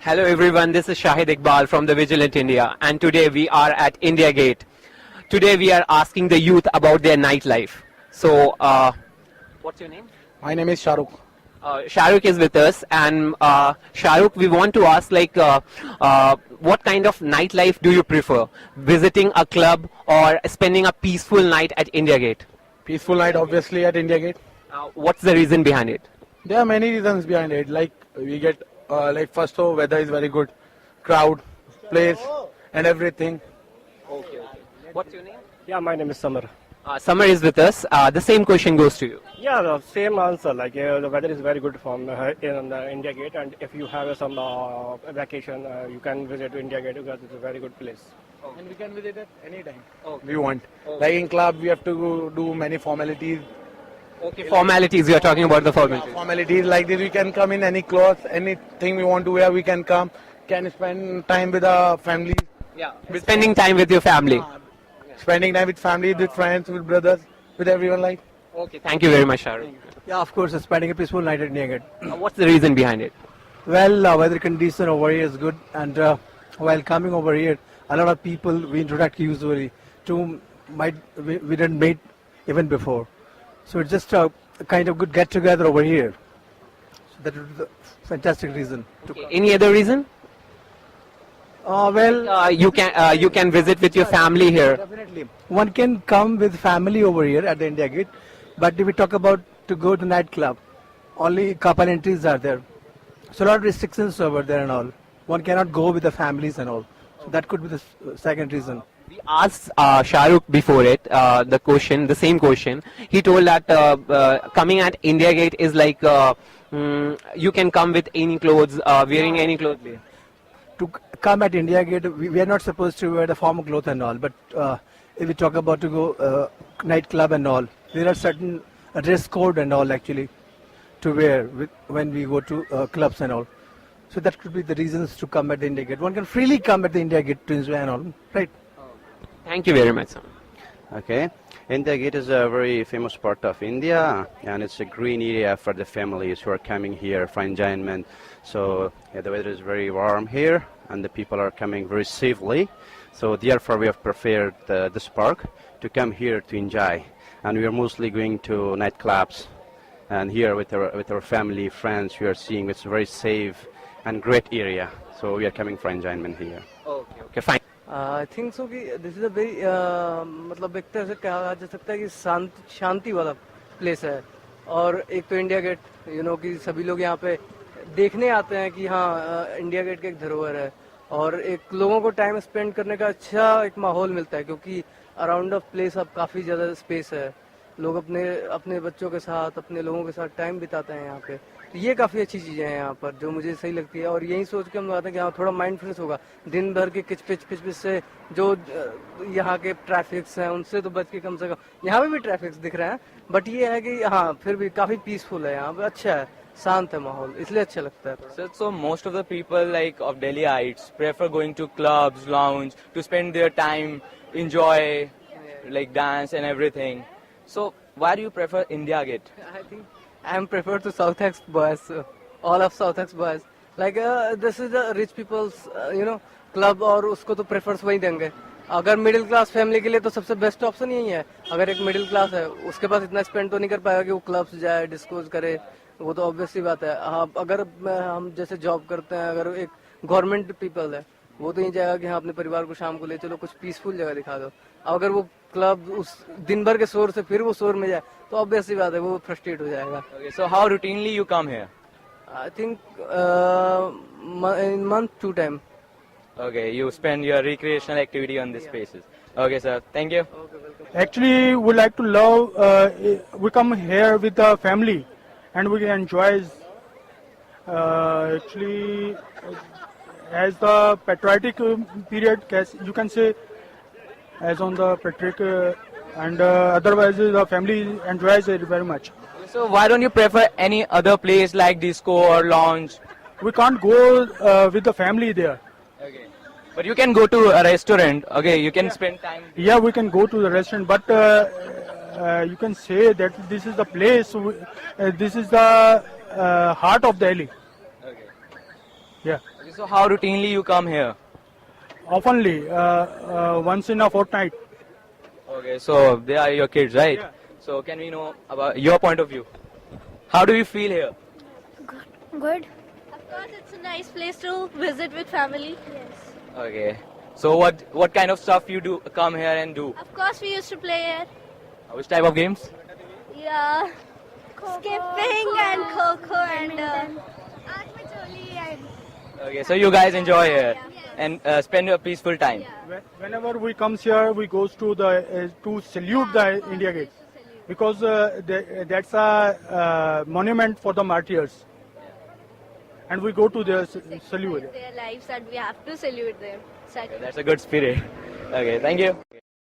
Hello everyone, this is Shahid Iqbal from the Vigilant India, and today we are at India Gate. Today we are asking the youth about their nightlife. So, what's your name? My name is Shahrukh. Shahrukh is with us, and Shahrukh, we want to ask what kind of nightlife do you prefer? Visiting a club or spending a peaceful night at India Gate? Peaceful night, obviously, at India Gate. What's the reason behind it? There are many reasons behind it. Like we get, first of all, weather is very good, crowd, place, and everything. Okay. What's your name? Yeah, my name is Samar. Summer is with us. The same question goes to you. Yeah, the same answer. Like the weather is very good from in the India Gate, and if you have some vacation, you can visit India Gate because it's a very good place. And we can visit it anytime we want. Like in club, we have to do many formalities. Okay, formalities. We are talking about the formalities. Formalities like this, we can come in any clothes, anything we want to wear, we can come. Can spend time with our family. Yeah, spending time with your family. Spending time with family, with friends, with brothers, with everyone like. Okay, thank you very much, Shahrukh. Yeah, of course, spending a peaceful night at India Gate. What's the reason behind it? Well, weather condition over here is good, and while coming over here, a lot of people we interact usually to we didn't meet even before. So it's just a kind of good get together over here. So that is the fantastic reason to come. Any other reason? You can visit with your family here. Definitely, one can come with family over here at the India Gate, but if we talk about to go to nightclub, only couple entries are there. So a lot of restrictions over there and all. One cannot go with the families and all. So that could be the second reason. We asked Shahrukh before it the same question. He told that coming at India Gate is like you can come with any clothes, wearing any clothes. To come at India Gate, we are not supposed to wear the formal clothes and all. But if we talk about to go nightclub and all, there are certain dress code and all actually to wear when we go to clubs and all. So that could be the reasons to come at the India Gate. One can freely come at the India Gate to enjoy and all, right? Thank you very much, sir. Okay, India Gate is a very famous part of India, and it's a green area for the families who are coming here for enjoyment. So the weather is very warm here, and the people are coming very safely. So therefore, we have prepared this park to come here to enjoy, and we are mostly going to nightclubs, and here with our family, friends, we are seeing it's a very safe and great area. So we are coming for enjoyment here. Okay, fine. I think so कि this is a very मतलब एक तरह से कहा जा सकता है कि शांति वाला प्लेस है. और एक तो इंडिया गेट कि सभी लोग यहाँ पे देखने आते हैं कि हाँ इंडिया गेट का एक धरोहर है, और एक लोगों को टाइम स्पेंड करने का अच्छा एक माहौल मिलता है क्योंकि अराउंड ऑफ प्लेस अब काफ़ी ज़्यादा स्पेस है. लोग अपने बच्चों के साथ, अपने लोगों के साथ टाइम बिताते हैं यहाँ पे. तो ये काफ़ी अच्छी चीज़ें हैं यहाँ पर जो मुझे सही लगती है, और यही सोच के हम आते हैं कि हाँ थोड़ा माइंड फ्रेश होगा. दिन भर के किचपिच से जो यहाँ के ट्रैफिक्स हैं उनसे तो बच के कम से कम यहाँ पे भी ट्रैफिक्स दिख रहे हैं, बट ये है कि हाँ फिर भी काफ़ी पीसफुल है यहाँ पे, अच्छा है, शांत है माहौल, इसलिए अच्छा लगता है. So most of the people like of Delhiites prefer going to clubs, lounge to spend their time, enjoy, like dance and everything. So why do you prefer India Gate? I think I am preferred to South Ex boys, all of South Ex boys. Like this is the rich people's club, और उसको तो prefers वही देंगे. अगर middle class family के लिए तो सबसे बेस्ट ऑप्शन यही है. अगर एक मिडिल क्लास है उसके पास इतना स्पेंड तो नहीं कर पाएगा कि वो क्लब्स जाए, डिस्कोज करे, वो तो ऑब्वियस सी बात है. हाँ, अगर हम जैसे जॉब करते हैं, अगर एक गवर्नमेंट पीपल है वो तो ये जाएगा कि हाँ अपने परिवार को शाम को ले चलो कुछ पीसफुल जगह दिखा दो. अगर वो क्लब उस दिन भर के शोर से फिर वो शोर में जाए तो ऑब्वियस सी बात है वो फ्रस्ट्रेट हो जाएगा. Okay, so how routinely you come here? I think in month 2 times. Okay, you spend your recreational activity on these spaces. Okay, sir. Thank you. Actually, we like to love. We come here with the family, and we enjoy. Actually, as the patriotic period, you can say, as on the patriotic, and otherwise the family enjoys it very much. So why don't you prefer any other place like disco or lounge? We can't go with the family there. Okay. But you can go to a restaurant. Okay, you can spend time. Yeah, we can go to the restaurant, but you can say that this is the place. This is the heart of Delhi. Okay. Yeah, Okay, so how routinely you come here? oftenly, once in a fortnight. Okay, so they are your kids, right? Yeah. So can we know about your point of view? How do you feel here? Good. Of course, it's a nice place to visit with family. Yes. Okay. So what kind of stuff you do come here and do? Of course, we used to play here. Which type of games? Yeah. Skipping and kho and Okay, so you guys enjoy here and spend a peaceful time. Whenever we comes here, we goes to the to salute the India Gate, because that's a monument for the martyrs, and we go to the salute. their lives and we have to salute them. Okay, that's a good spirit. Okay, thank you.